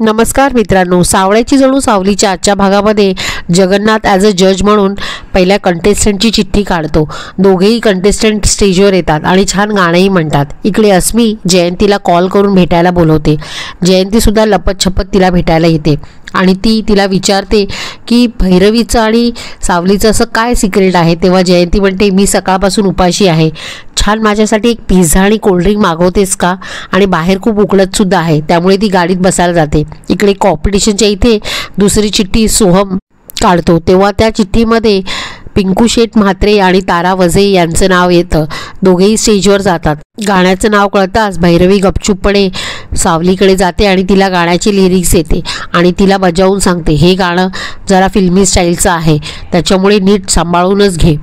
नमस्कार मित्रांनो, सावळ्याची जणू सावलीच्या आजच्या भागामध्ये जगन्नाथ ॲज अ जज म्हणून पहिल्या कंटेस्टंटची चिठ्ठी काढतो। दोघेही कंटेस्टंट स्टेजवर येतात आणि छान गाणंही म्हणतात। इकडे अस्मी जयंतीला कॉल करून भेटायला बोलवते। जयंती सुद्धा लपत-छपत तिला भेटायला येते आणि ती तिला विचारते की भैरवीचं आणि सावलीचं असं काय सिक्रेट आहे। तेव्हा जयंती म्हणते, मी सकाळपासून उपाशी आहे, छान माझ्यासाठी एक पिझ्झा आणि कोल्ड्रिंक मागवतेस का? आणि बाहेर खूप उकळत सुद्धा आहे, त्यामुळे ती गाडीत बसायला जाते। इकडे कॉम्पिटिशनच्या इथे दुसरी चिठ्ठी सोहम काढतो, तेव्हा त्या चिठ्ठीमध्ये पिंकू शेठ म्हात्रे आणि तारा वजे यांचं नाव येतं। दोघेही स्टेजवर जातात। गाण्याचं नाव कळताच भैरवी गपचूपपणे सावलीकडे जाते आणि तिला गाण्याची लिरिक्स येते आणि तिला बजावून सांगते, हे गाणं जरा फिल्मी स्टाईलचं आहे, त्याच्यामुळे नीट सांभाळूनच घे।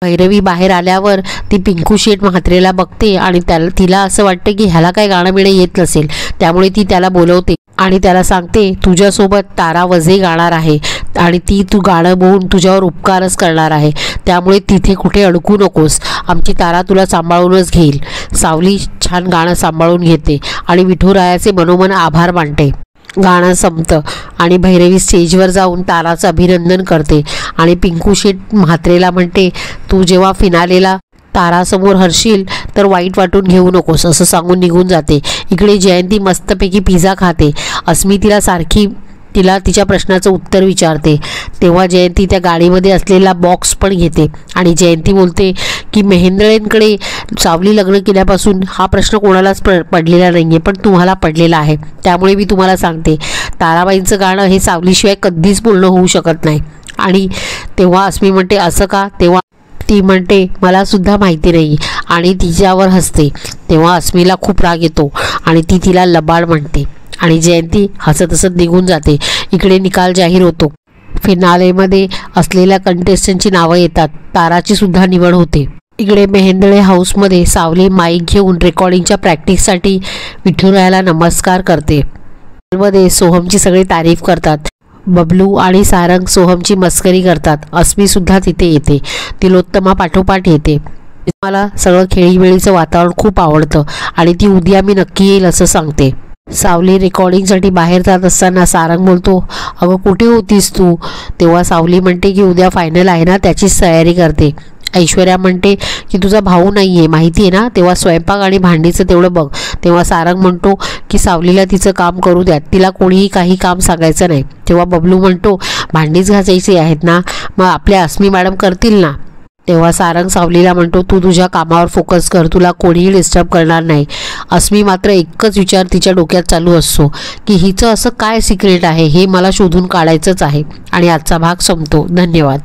भैरवी बाहेर आल्यावर ती पिंकू शेठ म्हात्रेला बघते आणि तिला असं वाटतं की ह्याला काय गाणं बिणं येत नसेल, त्यामुळे ती त्याला बोलवते आणि त्याला सांगते, तुझ्यासोबत तारा वजे गाणार आहे आणि ती तू गाणं बोलून तुझ्यावर उपकारच करणार आहे, त्यामुळे तिथे कुठे अडकू नकोस, आमची तारा तुला सांभाळूनच घेईल। सावली छान गाणं सांभाळून घेते आणि विठुरायाचे मनोमन आभार मानते। गाणं संपतं आणि भैरवी स्टेजवर जाऊन ताराचं अभिनंदन करते आणि पिंकू शेठ म्हात्रेला म्हणते, तू जेव्हा फिनालेला तारासमोर हरशील तर वाईट वाटून घेऊ नकोस, असं सांगून निघून जाते। इकडे जयंती मस्तपैकी पिझ्झा खाते। अस्मी तिला तिच्या प्रश्नाचं उत्तर विचारते, तेव्हा जयंती त्या गाडीमध्ये असलेला बॉक्स पण घेते आणि जयंती बोलते की महेंद्रेंकडे सावली लग्न केल्यापासून हा प्रश्न कोणालाच पडलेला नाही आहे, पण तुम्हाला पडलेला आहे, त्यामुळे मी तुम्हाला सांगते, ताराबाईंचं गाणं हे सावलीशिवाय कधीच पूर्ण होऊ शकत नाही। आणि तेव्हा अस्मी म्हणते, असं का? तेव्हा ती म्हणते, मला सुद्धा माहिती नाही, आणि तिच्यावर हसते। तेव्हा अस्मीला खूप राग येतो आणि ती तिला लबाड म्हणते आणि जयंती हसत हसत निघून जाते। इकडे निकाल जाहीर होतो। फिनालेमध्ये असलेल्या कंटेस्टंटची नावं येतात। ताराची सुद्धा निवड होते। इकडे मेहेंदळे हाऊसमध्ये सावली माईक घेऊन रेकॉर्डिंगच्या प्रॅक्टिससाठी विठुरायाला नमस्कार करते। मध्ये सोहमची सगळी तारीफ करतात। बबलू आणि सारंग सोहमची मस्करी करतात। अस्मी सुद्धा तिथे येते। तिलोत्तमा पाठोपाठ येते। मला सगळं खेळीमेळीचं वातावरण खूप आवडतं आणि ती उद्या मी नक्की येईल असं सांगते। सावली रेकॉर्डिंगसाठी बाहेर जात असताना सारंग बोलतो, अगं कुठे होतीस तू? तेव्हा सावली म्हणते की उद्या फायनल आहे ना, त्याचीच तयारी करते। ऐश्वर्या म्हणते की तुझा भाऊ नाही आहे माहिती आहे ना, तेव्हा स्वयंपाक आणि भांडीचं तेवढं बघ। तेव्हा सारंग म्हणतो की सावलीला तिचं काम करू द्या, तिला कोणीही काही काम सांगायचं नाही। तेव्हा बबलू म्हणतो, भांडीच घासायची आहेत ना, मग आपल्या अस्मी मॅडम करतील ना। तेव्हा सारंग सावलीला म्हणतो, तू तुझ्या कामावर फोकस कर, तुला कोणीही डिस्टर्ब करणार नाही। अस्मी मात्र एकच विचार तिच्या डोक्यात चालू असतो की हिचं असं काय सिक्रेट आहे, हे मला शोधून काढायचंच आहे। आणि आजचा भाग संपतो। धन्यवाद।